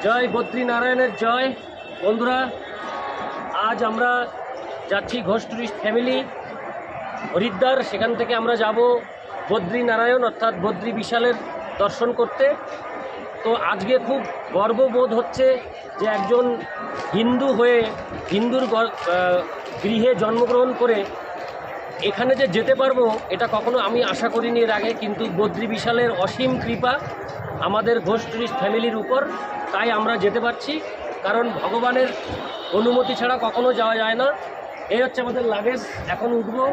জয় বদ্রী নারায়ণের জয়। বন্ধুরা, আজ আমরা যাচ্ছি ঘোষ টুরিস্ট ফ্যামিলি হরিদ্বার। সেখান থেকে আমরা যাব বদ্রী নারায়ণ অর্থাৎ বদ্রী বিশালের দর্শন করতে। তো আজকে খুব গর্ববোধ হচ্ছে যে একজন হিন্দু হয়ে হিন্দুর গৃহে জন্মগ্রহণ করে এখানে যে যেতে পারবো এটা কখনো আমি আশা করিনি এর আগে, কিন্তু বদ্রী বিশালের অসীম কৃপা আমাদের ঘোষ টুরিস্ট ফ্যামিলির উপর, তাই আমরা যেতে পারছি। কারণ ভগবানের অনুমতি ছাড়া কখনো যাওয়া যায় না। এই হচ্ছে আমাদের লাগেজ, এখন উঠবো।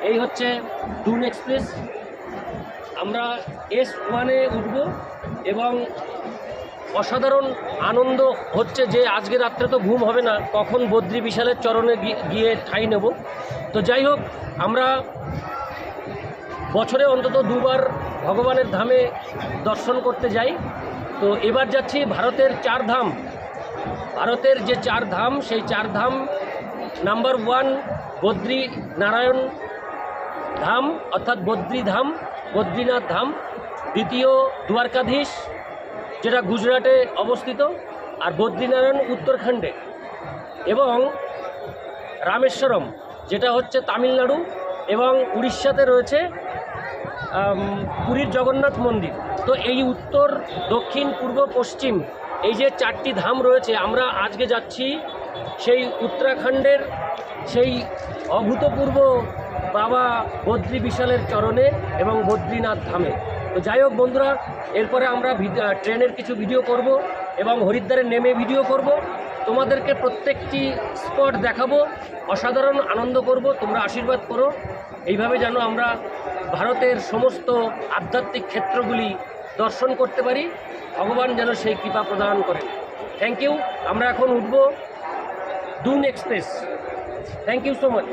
এই হচ্ছে ডুন এক্সপ্রেস, আমরা S1-এ উঠব এবং অসাধারণ আনন্দ হচ্ছে যে আজকে রাত্রে তো ঘুম হবে না, কখন বদ্রী বিশালের চরণে গিয়ে ঠাঁই নেব। তো যাই হোক, আমরা বছরে অন্তত দুবার ভগবানের ধামে দর্শন করতে যাই। তো এবার যাচ্ছি ভারতের চার ধাম। ভারতের যে চার ধাম, সেই চার ধাম নাম্বার 1 বদ্রী নারায়ণ ধাম অর্থাৎ বদ্রী ধাম, বদ্রীনাথ ধাম। দ্বিতীয় দ্বারকাধীশ, যেটা গুজরাটে অবস্থিত, আর বদ্রীনারায়ণ উত্তরাখণ্ডে, এবং রামেশ্বরম যেটা হচ্ছে তামিলনাড়ু, এবং উড়িষ্যাতে রয়েছে পুরীর জগন্নাথ মন্দির। তো এই উত্তর, দক্ষিণ, পূর্ব, পশ্চিম এই যে চারটি ধাম রয়েছে, আমরা আজকে যাচ্ছি সেই উত্তরাখণ্ডের সেই অভূতপূর্ব বাবা বদ্রী বিশালের চরণে এবং বদ্রীনাথ ধামে। তো যাই হোক বন্ধুরা, এরপরে আমরা ট্রেনের কিছু ভিডিও করব এবং হরিদ্বারে নেমে ভিডিও করব। তোমাদেরকে প্রত্যেকটি স্পট দেখাবো, অসাধারণ আনন্দ করব। তোমরা আশীর্বাদ করো এইভাবে যেন আমরা ভারতের সমস্ত আধ্যাত্মিক ক্ষেত্রগুলি দর্শন করতে পারি। ভগবান যেন সেই কৃপা প্রদান করেন। Thank you. আমরা এখন উঠব Doon express. Thank you so much.